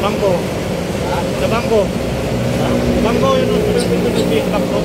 Bangko. Sa bangko. Bangko yun. Bangko.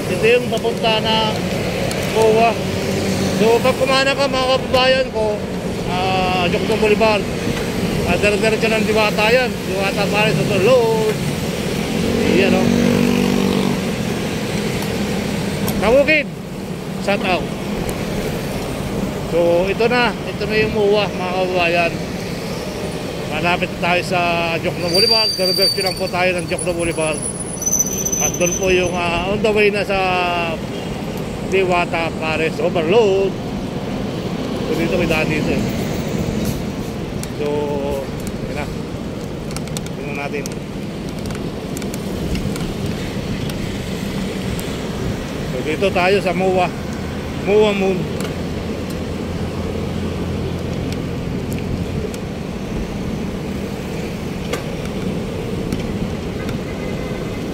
Ito yung papunta na Coa. So pag kumana ka mga kababayan ko, Jokno Boulevard, diretso ng Diwata yan. Diwata Paris, ito load. Yan o. Kawukid, shout out. So ito na yung MOA mga kababayan. Malapit tayo sa Jokno Boulevard. Diretso lang po tayo ng Jokno Boulevard. At doon po yung on the way na sa Diwata Paris Overload. So dito may daan dito eh. So yun na, tingnan natin. So dito tayo sa MOA Moon.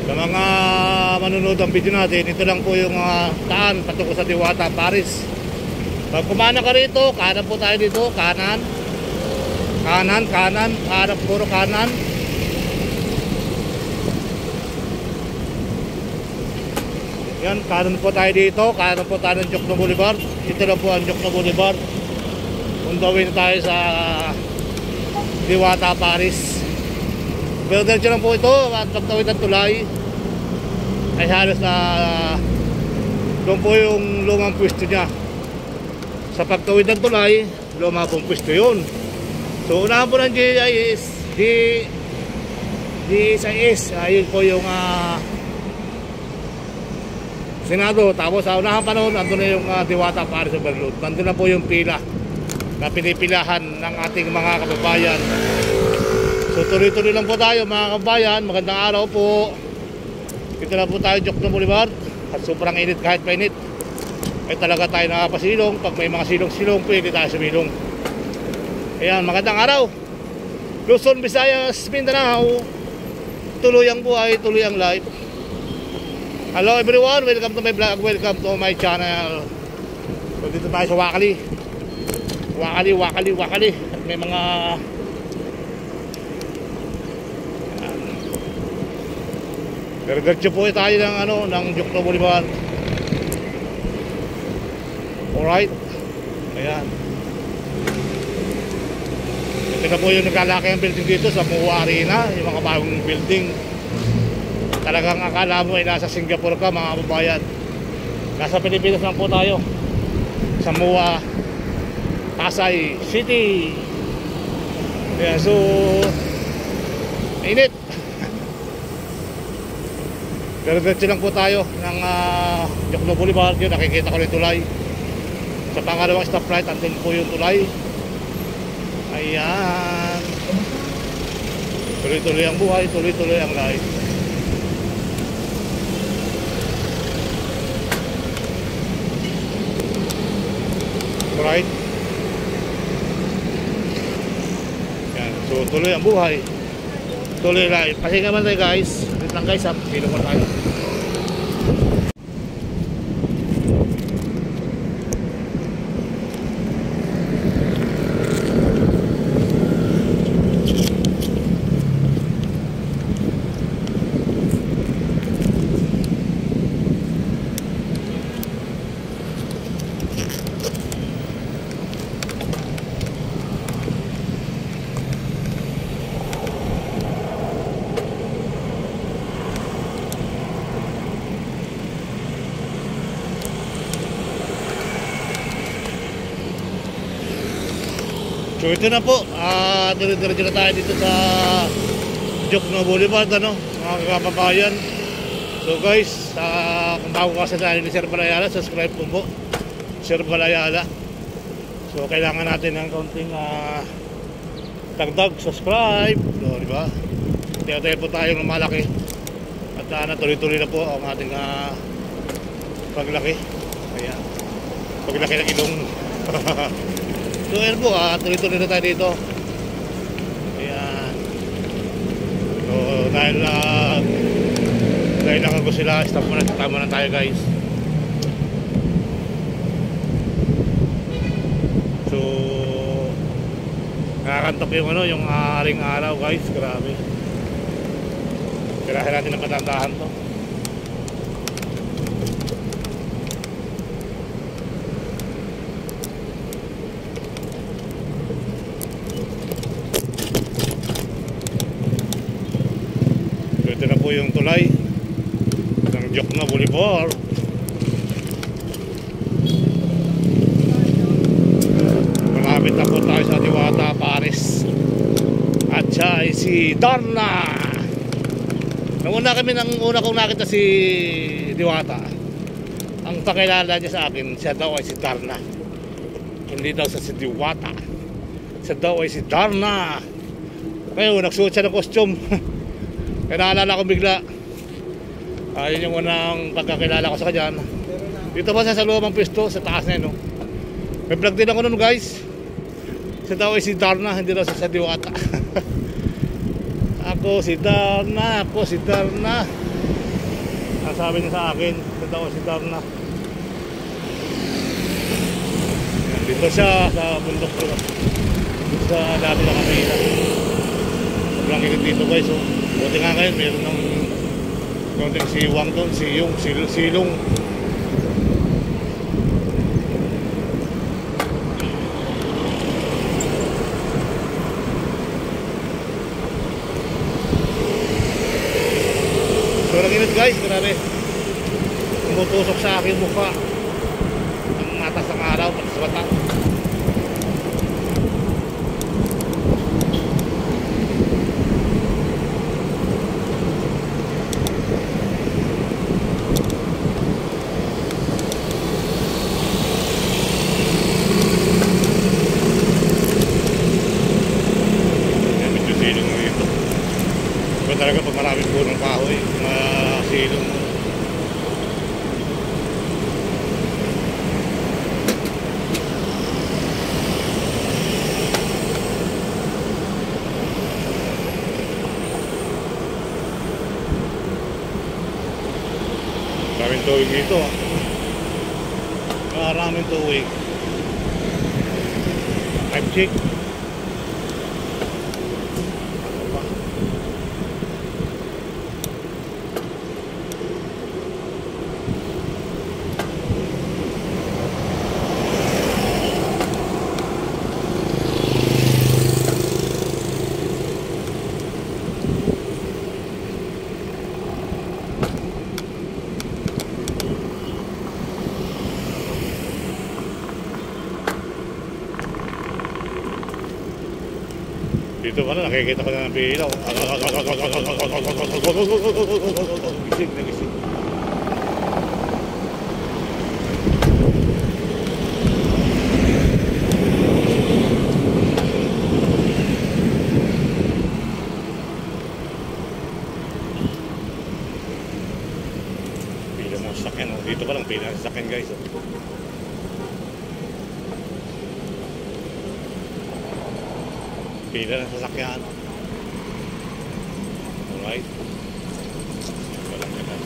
Sa mga manunod ang video natin, ito lang po yung daan patungo sa Diwata Paris. Pag kumana ka rito, kanan po tayo dito, kanan, puro kanan. Yan, kanan po tayo dito, kanan po tayo ng Jokno Boulevard. Ito lang po ang Jokno Boulevard. Undawin tayo sa Diwata Paris. Pero diretso lang po ito at pagtawid ng tulay. ay halos na doon po yung lumang pwesto niya. Sa pagtawid ng tulay, luma pong pwesto yun. So unahan po ng GIS, DSIS, yun po yung Senado. Tapos sa unahan pa noon, andun na yung Diwata Paris Overload. Nandun na po yung pila na pinipilahan ng ating mga kababayan. So tuloy-tuloy lang po tayo mga kababayan. Magandang araw po. Ito na po tayo, Jokno Boulevard. At sobrang init kahit painit. Ay talaga tayo nakapasilong. Pag may mga silong-silong, pwede tayo sumilong. Ayan, magandang araw. Luzon, Visayas, Mindanao. Tuloy ang buhay, tuloy ang life. Hello everyone, welcome to my vlog, welcome to my channel. So dito tayo sa Wakali. Wakali. At may mga diretso po tayo ng Jokno Boulevard. Alright. Ayan. Ito na po yung naglalaki ang building dito sa MOA Arena, yung mga bagong building. Talagang akala mo ay nasa Singapore ka mga kababayan. Nasa Pilipinas lang po tayo. Sa MOA Pasay City. Ayan, so init. Pero diretso lang po tayo ng Jokno Boulevard. Yun, nakikita ko yung tulay. Sa pangalawang stoplight, andun po yung tulay. Ayan. Tuloy-tuloy ang buhay, tuloy-tuloy ang life. Right? Yan. So tuloy ang buhay, tuloy life. Pahinga man tayo guys. Wait lang guys, pilo mo tayo. So ito na po, dire-diretso na tayo dito sa Jokno Boulevard, mga kababayan. So guys, kung bago ka sa channel ni Sir Balayala, subscribe po Sir Balayala. So kailangan natin ng kaunting dagdag subscribe, so, diba? Tayo po tayo ng malaki. At tuloy-tuloy na po ang ating paglaki. Ayan, paglaki ng ilong. So ayan po, tuloy-tuloy na tayo dito. Ayan. So dahil nakago sila, stop muna tayo guys. So nakakantok yung aring araw guys, grabe. Kailangan natin ng patandahan to. Ito na po yung tulay ng Jokno Boulevard. Malapit na po tayo sa Diwata Paris. At siya ay si Darna. Nung una kong nakita si Diwata, ang pakilala niya sa akin, siya daw ay si Darna. Hindi daw sa si Diwata, siya daw ay si Darna. Ngayon nagsuot siya ng costume. Kaya naalala ko bigla. Yun yung unang pagkakilala ko sa kanya. Dito ba sa lumang pwesto, sa taas na yun, no? May vlog din ako nun guys. Siya daw ay si Darna, hindi daw sa Diwata. Ako si Darna. Ang sabi niya sa akin, siya daw ay si Darna. Dito siya sa bundok ko. Dito sa dati na Kamila. Sobrang init dito guys, oh. Buti nga ngayon, meron ng konting siwang doon, silong. Sobrang init guys, grabe. tumutusok sa aking mukha. Ang matas ng araw, pati sa mata. Talaga pag maraming punong kahoy, masilong. Maraming tuwing dito. Maraming tuwing. 5 chick. Dito pala, nakikita ko na ng pilaw. Gising na gising. Pila ng sakyan. Dito pa lang pila ng sakyan, guys. Pila ng sasakyan. Alright. Walang ganun.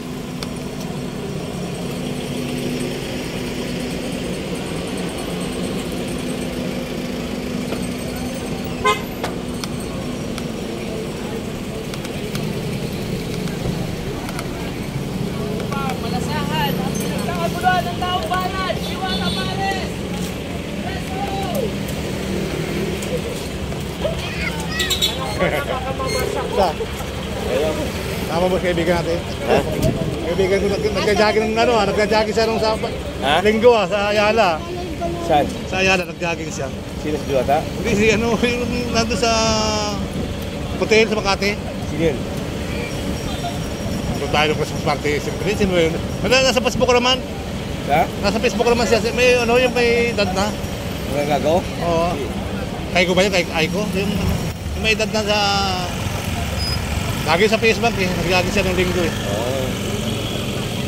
Malasahan, ang pinagkakaguloan ng taong bayan, Diwata Pares! Let's go! Tama ba kaibigan natin? Ha? Kaibigan ko nagja-jogging ng ano, nagja-jogging siya nung sa linggo sa Ayala. Saan? Sa Ayala nagja-jogging siya. Sino si Diwata? Hindi si ano, yung nandun sa hotel sa Makati. Sino yun? Nandun tayo ng Christmas party. Sino yun? Nasa Facebook ko naman. Ha? Nasa Facebook ko naman siya. May ano, yung may edad na. Mga gagaw? Oo. Kay ko ba yun? Kay Aiko? Yung may edad na sa... Lagi sa Facebook eh. Naglagi siya ng linggo eh. Oo.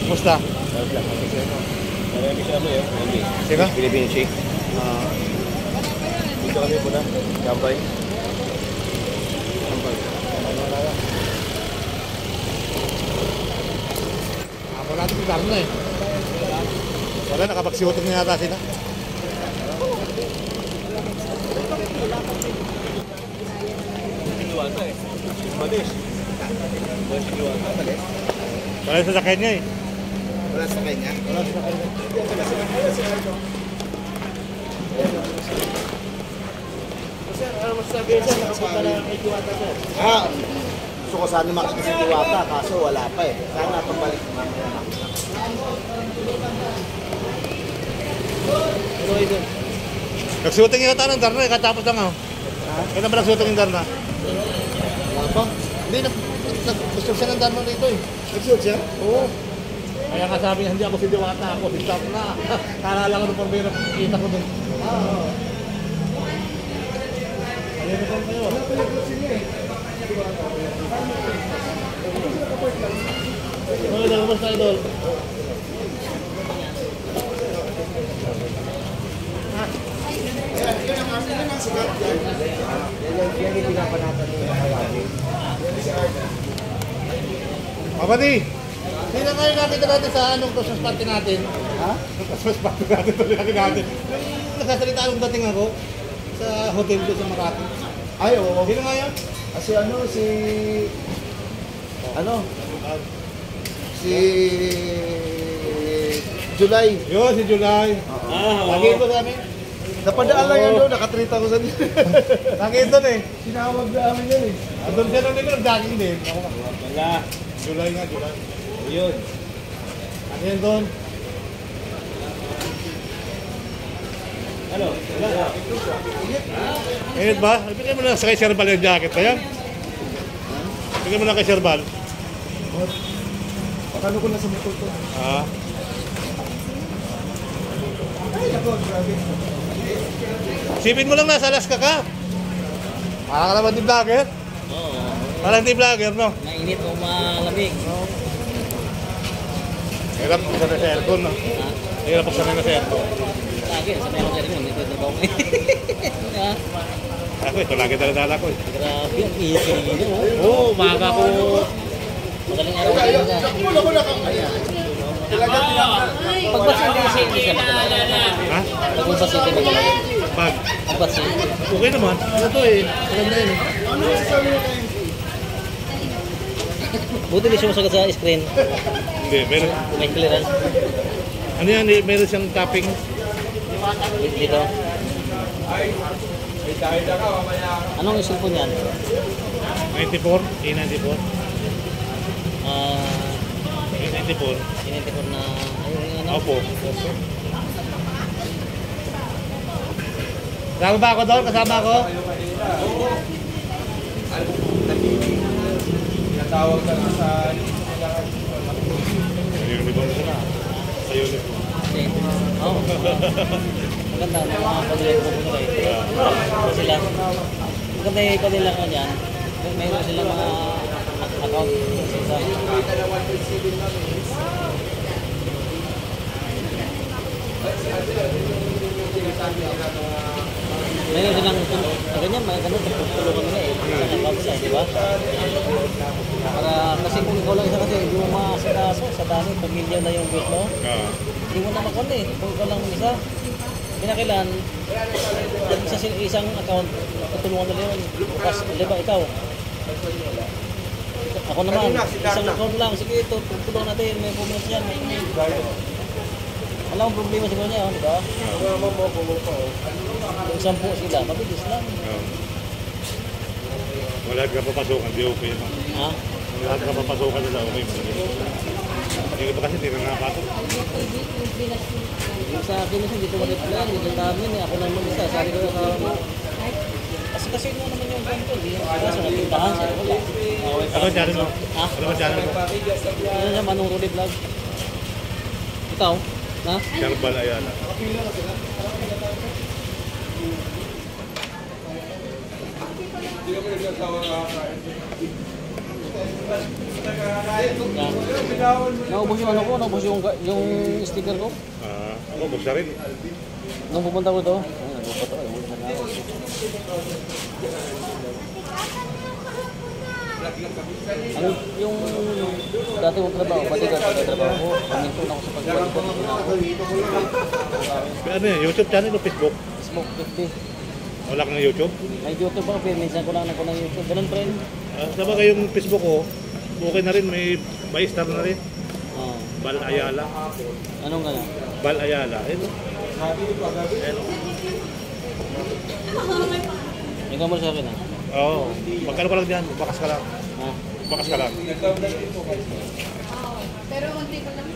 Kumusta? Sarap lang. Marami siya ano yun. Sino? Philippine Shake. Dito kami po na. Kampay. Ako natin si Darno eh. Wala, nakapagsiutong na yata sila. Diwata eh. Malis. Wala si Diwata. Malis. Wala sa sakyan niya eh. Wala sa kanya? Wala sa sakyan niya. Sir, ano masasabi sir? Nakapunta na kay Diwata sir. Gusto ko sana makita si Diwata kaso wala pa eh. Sana pabalik mamaya nakita. Ano kayo dun? Nagsuting yata ng Darna eh, katapos lang ako. Kailan ba nagsuting yung Darna? Wala pa? Hindi, nagsuting siya ng Darna dito eh. Nagsuot siya? Oo. Kaya nga sabi niya, hindi ako si Diwata, ako si Darna. Kala lang ko nung pambira, kita ko dun. Ayun na kayo. Ano na, kumusta idol? Yan yung pinapanatan niya yung kawali. Kapati, hindi na kayo nakita natin sa anong Christmas party natin. Ha? Yung Christmas party natin, tuloy natin. Yung nagsasalita akong dating ako sa hotel doon sa Makati. Ay, oo. Sino nga yan? Kasi ano, si... Ano? Si... July. Yun, si July. Lagi ito sa amin. Napadaan lang yan doon, naka-3,000 yun. Lagi ito eh. Sinawag namin yun eh. Doon siya nung nag-jogging din. Ako, Wala. July nga, July. Yun. Yan doon. Ano? Wala. Init ba? Bigyan mo na sa kay Sherbal yung jacket na yan. Bigyan mo na kay Sherbal. Pakano ko na sa motor to? Ah. Ay, ako, grabe. Sipin mo lang nasa Alaska ka. Para ka naman di vlogger. Oo. Parang di vlogger, no? Mainit o malamig. Hirap po sanay sa aircon, no? Ha? Hirap po sanay na sa aircon. Lagi, sa meron sa rin, dito trabaho ko. Ha? Ako, ito lagi dala-dala ko. Grabe, ang ihit kanina. Oo, umaga ko. Madaling araw ko na. Wala ko na kang kaya. Talaga Pagbasin din kasi hindi siya magalaga. Ha? Pagbasin din magalaga. Pag? Pagbasin. Okay naman. Ano to eh? Maganda yun eh. Ano yung sabi mo kayo? Buti di siya masagat sa screen. Hindi, meron. May clearance. Ano yan eh? Meron siyang topping. Dito. Anong cellphone yan? 94? A94? A94? Sinintipon na... Ayun, ano? Opo. Kasama ba ako doon? Kasama ako? Natawag ka na sa... Uniform ko na. Sa uniform. Kasi, oo. Maganda, mga pag-live ko nila eh. Sila, maganda yung kanila ko dyan. Mayroon sila mga account sa mayroon silang ganyan, mga ganun, tulungan nila eh. Sa account nila, di ba? Para, kasi kung ikaw lang isa kasi, hindi mo maasikaso sa dami, pamilya na yung group mo. Hindi mo na makon eh, kung ikaw lang isa. Pinakilan, isang account, tutulungan nila yun. Bukas, di ba, ikaw? Ako naman, isang account lang, sige, tutulungan natin, may pumunod yan. Wala akong problema siguro niya, di ba? Kung 10 sila, mabilis lang. Wala ka papasukan, di okay naman. Ha? Lahat ka papasukan nila, okay mo. Hindi pa kasi hindi na nakapasok. Yung sa akin kasi dito ma-reply, dito namin eh. Ako naman isa, sabi ko na sa kasi mo naman yung ganito, hindi yung sila sa natindahan, sabi ko lang. Ano ba channel mo? Ha? Ano ba channel mo? Ano siya, Manong Rudy Vlog? Ikaw? Ha? Sherbal Ayala. Naubos yung ano ko, naubos yung sticker ko. Ako, buksa rin. Nung pupunta ko ito, ano yung dati kong trabaho, pati ka trabaho ko, paminto na ako sa pagbalik ko. Ano yan? YouTube channel o Facebook? Facebook 50. Wala ka ng YouTube? May YouTube ako, pero minsan ko lang ako ng YouTube. Ganun pa rin. Sama kayong Facebook ko, okay na rin, may star na rin. Bal Ayala. Anong gano'n? Bal Ayala. Ito. Ito. Ikaw mo sa akin ha? Oo. Magkano ka lang dyan? Bakas ka lang. Ha? Bakas ka lang. Pero unti pa lang.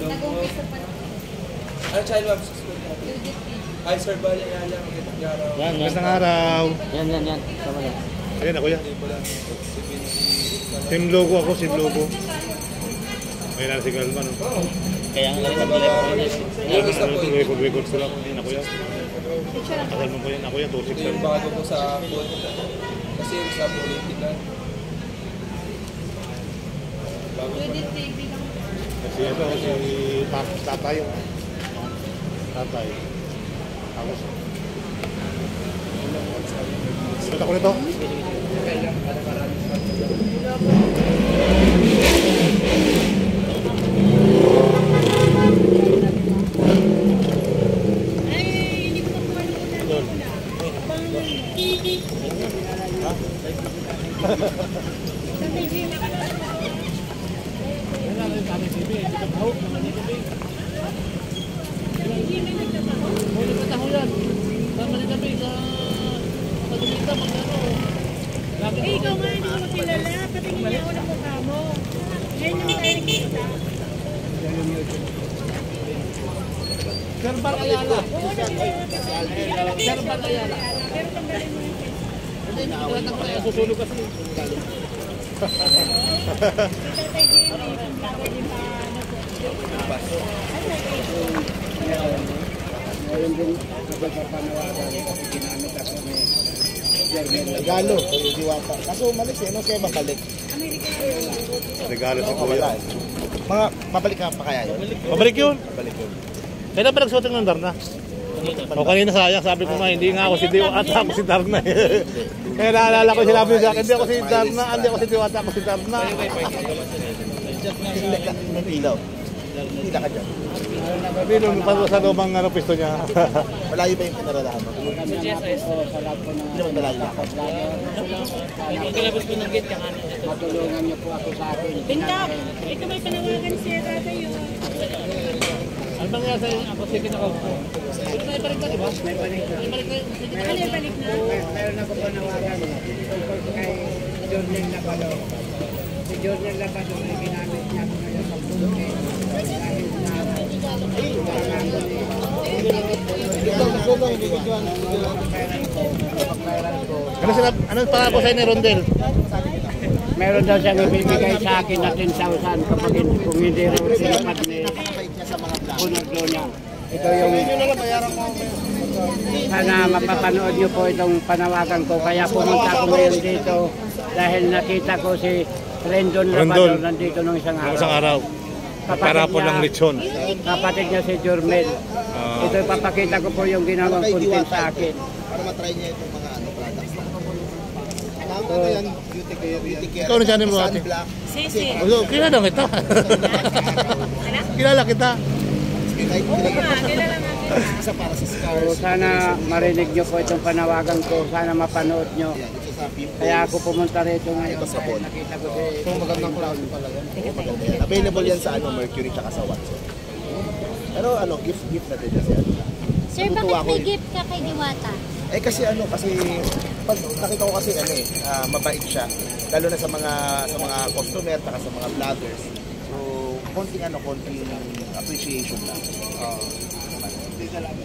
Nag-umpisa pa lang. Ano child ma'am? Ay, sir, bali nga lang. Yan, yan. Magandang araw. Yan. Tama yan. Ayan ako yan. Team logo ako, team logo. May nasa si Galman. Kaya nga rin nag-live ko rin. Record ko lang. Ayan ako yan. Kasal mo ko yan. Ako yan, 267. Yung bago ko sa phone. Kasi yung sa politika. Judith TV lang. Kasi ito, si Tatay. Tatay. Tapos. Sulit ako nito. Eh, ikaw nga, hindi mo kilala. Patingin niya ako ng mukha mo. Yan yung tayo nakikita. Verbal Ayala. Verbal Ayala. Hindi, nakakatang tayo. Susunog kasi. Regalo, Diwata. Kaso umalis eh, no? Kaya mabalik. Regalo sa Wala eh. Mga mabalik ka pa kaya yun? Pabalik yun. Mabalik yun. Kailan ba nagsuoting ng Darna? O kanina sayang, sabi ko nga, hindi nga ako si Diwata, ako si Darna. Kaya naalala ko, sinabi sa akin, hindi ako si Darna, hindi ako si Diwata, ako si Darna. Ilaw. Hila ka dyan. Hindi nung sa lumang pisto niya. Malayo ba yung pinaralahan mo? Hindi naman malayo na ako. Matulungan niyo po ako sa akin. Bintap! Ito may panawagan siya sa'yo. Ano bang nga sa'yo? Ako sige na ako. May balik na, diba? May balik na. Ano yung balik na? Meron ako panawagan tungkol kay Jordan Labalo. Si Jordan Labalo ay ginamit niya ako ngayon sa buhay. Dahil na Ano pangako sa'yo ni Rondel? meron daw siyang ibibigay sa akin na 10,000 kapag kung hindi raw sinipad ni Punaglo niya. Ito yung sana mapapanood niyo po itong panawagan ko. Kaya pumunta ako ngayon dito dahil nakita ko si Rendon Labrador nandito nung isang araw. Isang araw. Parapon ng lechon. Kapatid niya si Jormel. Ito ipapakita ko po yung ginawang content sa akin. Para matry niya itong mga products na. Tama na yan, beauty care. Ikaw na channel mo ate. Sisi. Kilala kita. Kilala kita. Oo nga, kilala nga kita. Isa para sa So, scars. sana marinig niyo po itong panawagan ko. Sana mapanood niyo. Yan, ito sa pimples. Kaya ako pumunta rito ngayon. Ito sa Dahil ball. nakita ko si... Magandang cloud pala yan. Maganda yan. Available yan sa Mercury tsaka sa Watson. Pero gift na din kasi ano. Sir, Natutuwa bakit may ko gift ka kay Diwata? kasi pag nakita ko kasi mabait siya. Lalo na sa mga customer tsaka sa mga vloggers. So, konting appreciation lang.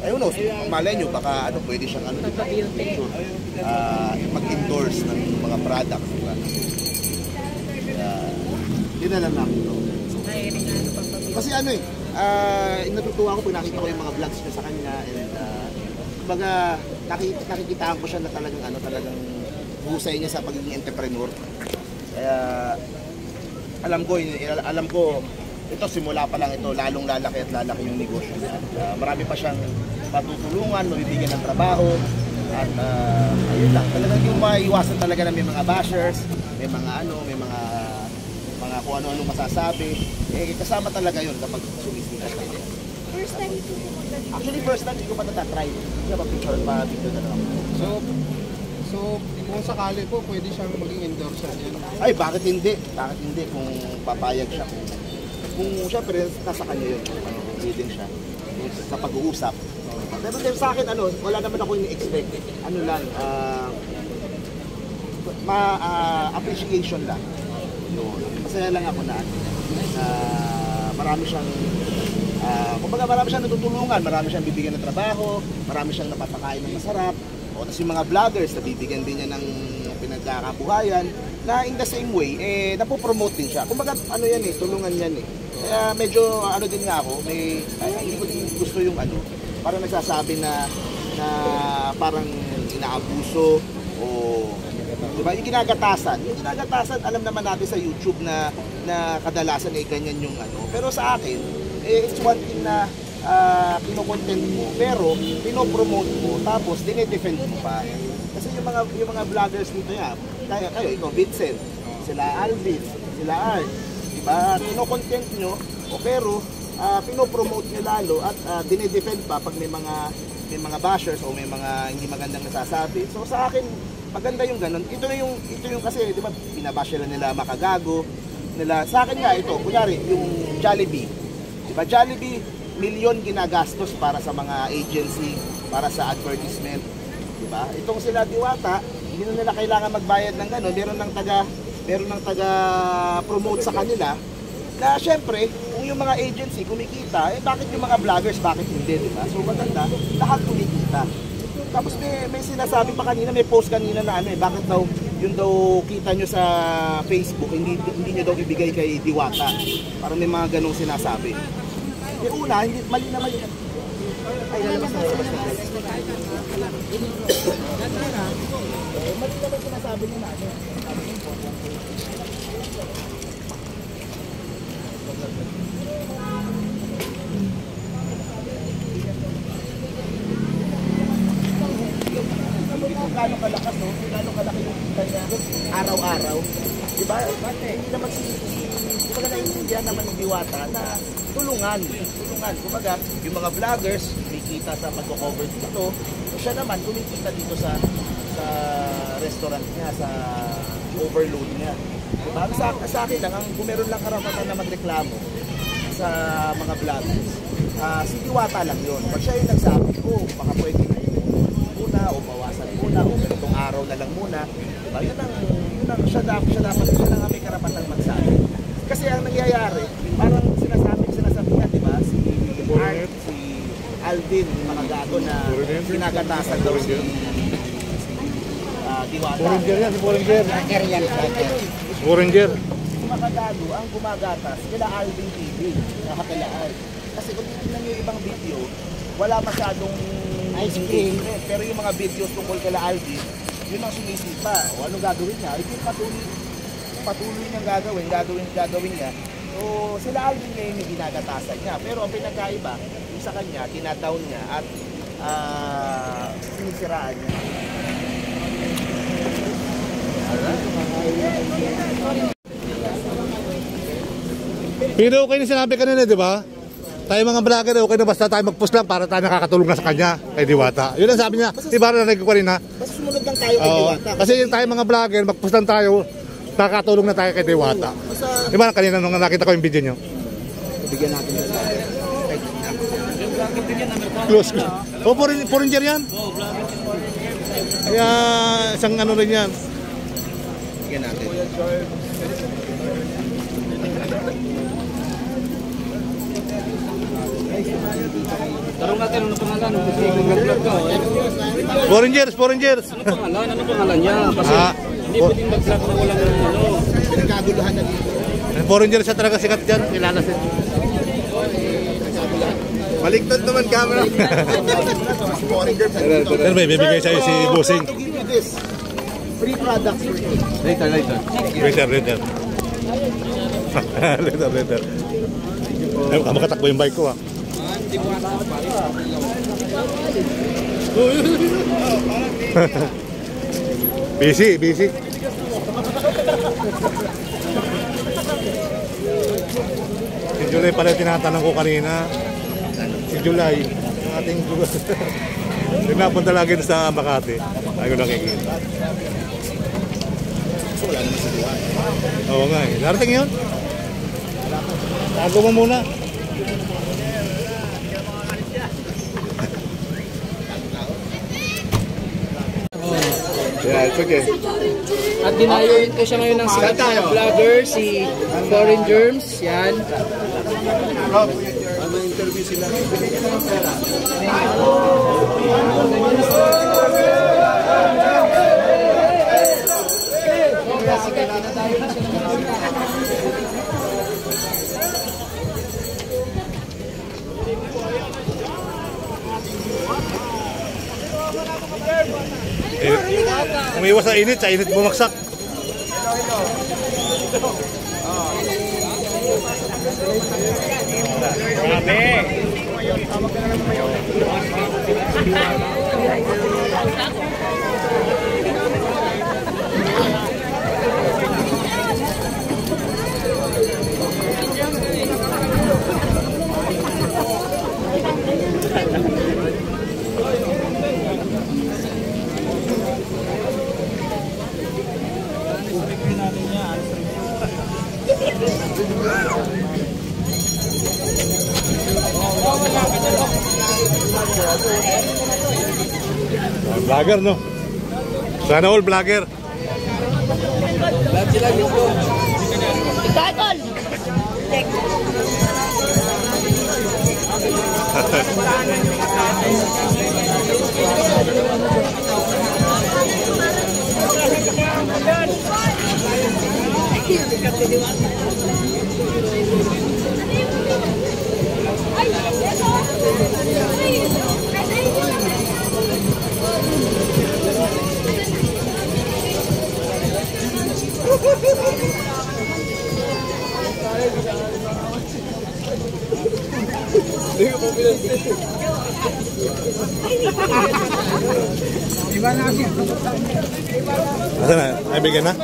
Ayun no, malay nyo, baka pwede siyang mag-endorse ng mga products. Diba? Yun na lang namin to. Kasi natutuwa ko pag nakita ko yung mga vlogs niya sa kanya and kumbaga nakikitaan ko siya na talagang husay niya sa pagiging entrepreneur. Kaya alam ko ito simula pa lang ito, lalong lalaki at lalaki yung negosyo niya. Marami pa siyang matutulungan, mabibigyan ng trabaho at ayun lang, talagang yung maiwasan talaga na may mga bashers, may mga kung ano-ano masasabi. Kasama talaga yun kapag sumisikat ka. First time ito pumunta dito. Actually, first time, hindi ko pa natatry. Hindi pa picture pa video na lang. So, kung sakali po, pwede siyang maging endorser niya. Ay, bakit hindi? Bakit hindi kung papayag siya? Kung syempre, nasa kanya yun. Leading siya. Sa pag-uusap. Pero sa akin, wala naman ako ini-expect. Appreciation lang. Masaya lang ako na marami siyang marami siyang natutulungan, marami siyang bibigyan ng trabaho, marami siyang napapakain ng masarap. O tapos yung mga vloggers, nabibigyan din niya ng pinagkakabuhayan na in the same way, napopromote din siya. Kumbaga, tulungan yan eh. Kaya medyo, din nga ako, hindi ko din gusto yung parang nagsasabi na parang inaabuso o diba? Yung ginagatasan, alam naman natin sa YouTube na kadalasan ganyan yung Pero sa akin, it's one thing na kino-content mo, pero pinopromote mo, tapos dinedefend mo pa. Kasi yung mga vloggers dito kayo, ikaw, Vincent, sila Alvin, sila Art, diba? Kino-content nyo, pero pinopromote nyo lalo at dinedefend pa pag may mga bashers o may mga hindi magandang nasasabi. So sa akin, maganda yung ganun. Ito yung kasi, di ba, binabash nila makagago nila. Sa akin nga ito, kunyari, yung Jollibee. Di ba, Jollibee, milyon ginagastos para sa mga agency, para sa advertisement. Di ba? Itong sila Diwata, hindi na nila kailangan magbayad ng ganun. Meron ng taga-promote sa kanila na syempre, kung yung mga agency kumikita, bakit yung mga vloggers, bakit hindi, di ba? So maganda, lahat kumikita. Tapos may sinasabi pa kanina, may post kanina na bakit daw, yun daw kita nyo sa Facebook, hindi nyo daw ibigay kay Diwata. Parang may mga ganong sinasabi. Una, mali na. Ay, lalabas na. Mali naman sinasabi nyo na. Gano'ng kalakas, no? Gano'ng kalaki yung kita niya araw-araw. Diba? Hindi naman kumbaga naiintindihan naman ng Diwata na tulungan. Kumbaga, yung mga vloggers, kumikita sa pag-cover dito. Siya naman, kumikita dito sa restaurant niya, sa overload niya. Diba? Sa akin lang, kung meron lang karapatan na magreklamo sa mga vloggers, si Diwata lang yun. Pag siya yung nagsabi, baka pwede na muna o bawasan muna o ganitong araw na lang muna, diba? Yun ang siya lang may karapatan magsabi. Kasi ang nangyayari, parang sinasabi niya, diba? Si Art, si Alvin, yung mga gato na ginagatasan daw si Diwata. Foreigner yan, si Foreigner. Foreigner. Yung mga gago ang gumagatas kila Alvin TV, nakakilaan. Kasi kung titignan nyo yung ibang video, wala masyadong engagement. Pero yung mga videos tungkol kala Alvin, yun ang sumisipa. O anong gagawin niya? Ito yung patuloy niyang gagawin niya. So sila Alvin ngayon yung ginagatasan niya. Pero ang pinagkaiba, yung sa kanya, tinadown niya at sinisiraan niya. Pero okay na sinabi kanina, di ba? Tayo mga vlogger, okay na basta tayo mag-post lang para tayo nakakatulong na sa kanya, kay Diwata. Yun ang sabi niya, di ba narinig ko kanina? Basta sumunod lang tayo kay Diwata. Kasi yung tayo mga vlogger, mag-post lang tayo, nakakatulong na tayo kay Diwata. Di ba kanina nung nakita ko yung video nyo? Bigyan natin na sa Close. Oh, foreigner yan? Kaya isang ano rin yan. bigyan natin. Tarong natin ano pangalan kasi nag-vlog ka. Foreigners. Ano pangalan niya? Kasi hindi pwedeng mag-vlog na walang Pinagkaguluhan na dito. Foreigner siya talaga sikat dyan. Kilala siya. Baliktad naman camera. Pero may bibigay sa'yo si Bossing. To give you this. Free products for you. Later. Later. Ay, makatakbo yung bike ko Busy. Si July pala tinatanong ko kanina. Si July, ang ating napunta lagi sa Makati. Ayaw nakikita. Wala naman sa duwan. Oo nga eh. Narating yun? Tago mo muna. Yeah, it's okay. At dinayuin ko siya ngayon ng sikat na vlogger, si Foreign Germs. Yan. Interview sila. Umiwas sa init bumagsak. Vlogger, no? Sana all vlogger. Lahat sila gusto. Idol! Iba na siya. Asa na? Ay, bigyan na?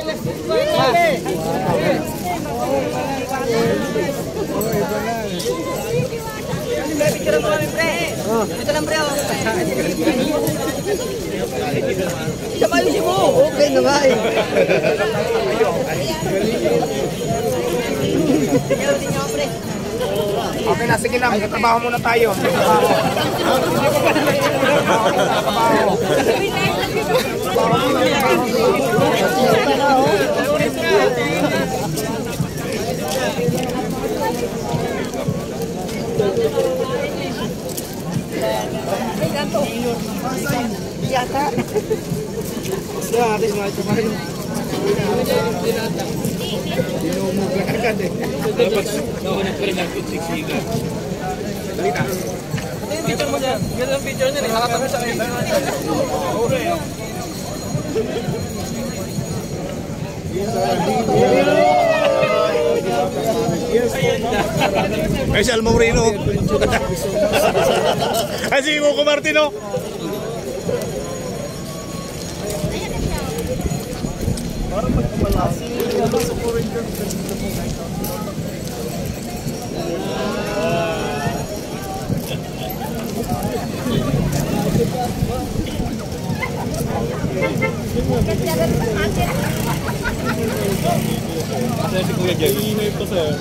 Okay na ba eh. Okay na, sige na, magtatrabaho muna tayo. Yata. Basta atis mga kumain. Dinumog lang agad eh. Dapat naunag pa rin ang siksiga. Balita. Ito yung picture mo dyan. Ganda ang picture niya. Nakatabi sa kayo. Okay. Ay, si Alma Moreno. Ay, si Coco Martino. Parang magkamalasi. Sa foreign girl.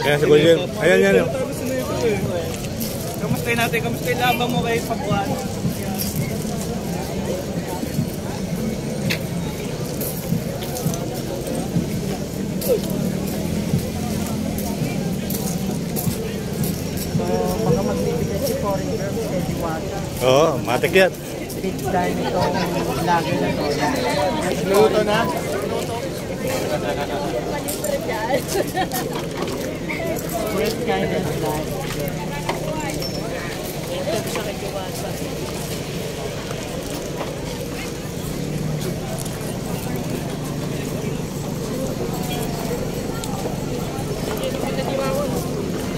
Ayan si Kuya Jen. Ayan yan. Kamustahin natin? Kamustahin labang mo kayo sa buwan? Baka magbibigay si foreign girl kay Diwata. Oo, matik yan. Big time itong lager na to. Luto na? Great kindness life.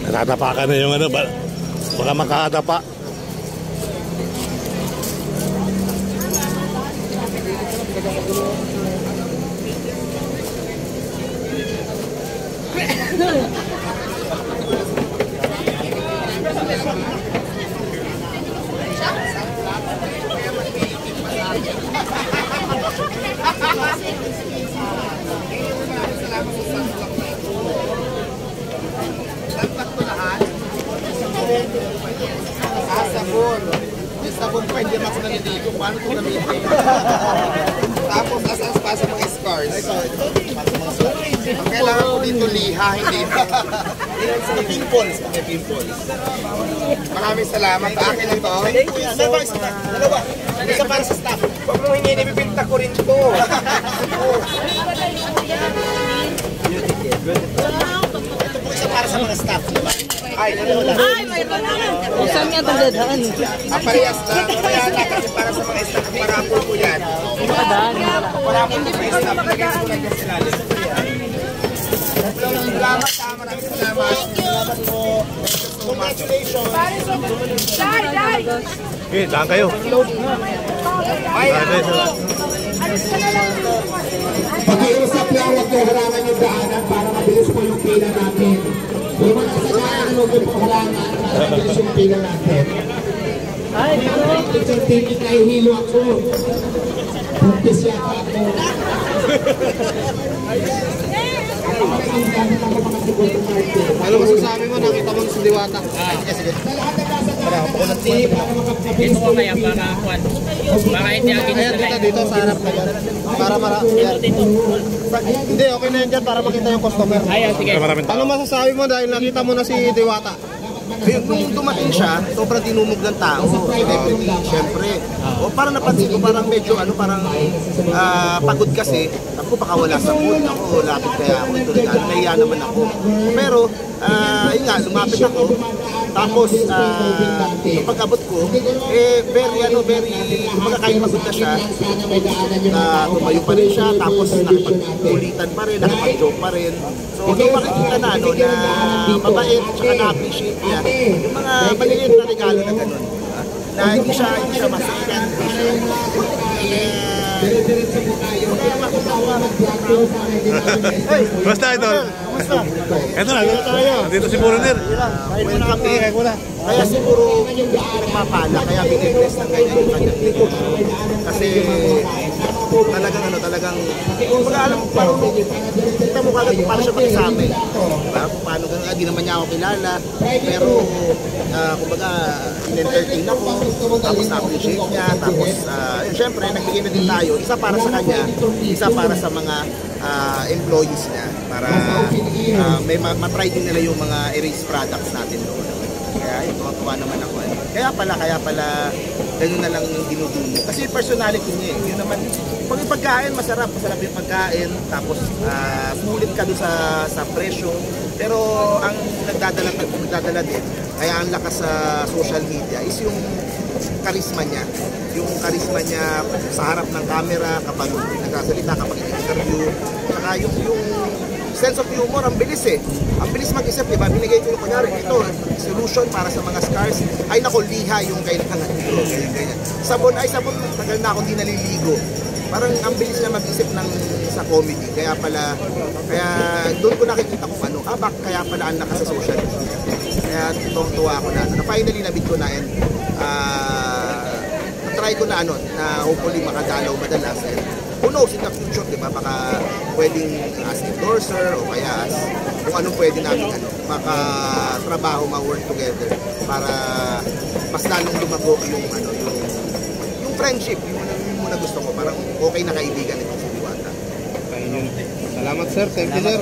Natatapakan na yung ano, baka makatapa. Sabon. May sabon pa, hindi naman ako naniligo. Paano ko namili? Tapos asas pa sa mga scars. Ang kailangan ko dito liha, hindi ito. Pimples. May pimples. Maraming salamat. Akin na to. Dalawa. Isa para sa staff. Huwag mo hindi, nabibinta ko rin to. Ito po isa para sa mga staff. Ay, dalawa lang. Saan nga itong dadaan? Parehas lang. Kaya lang kasi para sa mga staff. Parapol ko yan. Parapol ko sa staff. Lagyan ko lang yan sila. Salamat ha. Maraming salamat. Salamat po. Congratulations. Okay, saan kayo? Ay, Pakiusap lang, huwag kayo halangan yung daanan para mabilis po yung pila natin. Kung mga sa daanan, huwag kayo po halangan para mabilis yung pila natin. Picture taking kayo, hilo ako. Practice yata ako. ano masasabi mo? Nakita mo si Diwata. Dito ko kaya para kwan. Baka hindi agin Ayan, dito sa harap na yan. Para Hindi, okay na yan dyan para makita yung customer. Ayan, sige. Maraming Ano masasabi mo dahil nakita mo na si Diwata? Ngayon, nung dumating siya, sobrang tinumog ng tao. Celebrity, syempre. O parang napansin ko, parang medyo, parang pagod kasi. Ako, baka wala sa mood. Ako, lapit kaya ako. Ito, nahiya naman ako. Pero, yun nga, lumapit ako. Tapos, yung pag-abot ko, kumbaga kahit pagod na siya, tumayo pa rin siya, tapos nakipagkulitan pa rin, nakipag-joke pa rin. So, nung makikita na, na mabait, tsaka na-appreciate niya, yung mga maliliit na regalo na gano'n, na hindi siya masikan, hindi siya, Basta ito. Kumusta? Ito na. Dito si Boroner. Kain mo na kami. Kaya siguro nagpapala, kaya binibless ng ganyan yung kanyang negosyo. Kasi talagang kumbaga alam mo, parang kita mo kagad paano siya makisama eh. Diba? Paano ganun, di naman niya ako kilala. Pero kumbaga in-entertain ako, tapos na-appreciate niya, tapos syempre nagbigay na din tayo, isa para sa kanya, isa para sa mga employees niya, para may matry din nila yung mga erase products natin doon. Kaya ito, tuwa naman ako. Kaya pala, ganun na lang yung dinudumo. Kasi personality niya eh. Yun naman, pag yung pagkain, masarap yung pagkain. Tapos, sulit ka doon sa presyo. Pero, ang nagdadala din, kaya ang lakas sa social media is yung karisma niya. Yung karisma niya sa harap ng camera, kapag nagsasalita, kapag interview. Saka yung sense of humor, ang bilis eh. Ang bilis mag-isip, diba? Binigay ko yung kunyari, ito, solution para sa mga scars. Ay nako, liha yung kailangan dito. Ganyan. Sabon, tagal na akong di naliligo. Parang ang bilis na mag-isip sa comedy. Kaya doon ko nakikita kung kaya pala ang lakas sa social media. Kaya tuwang-tuwa ako na finally nabit ko na and try ko na na hopefully makadalaw madalas. And who knows in the future, diba? Baka pwedeng as endorser o kaya as kung anong pwede namin makatrabaho, ma-work together para mas lalong lumago yung friendship, yung muna gusto ko, parang okay na kaibigan ito si Diwata. Salamat sir, thank you sir.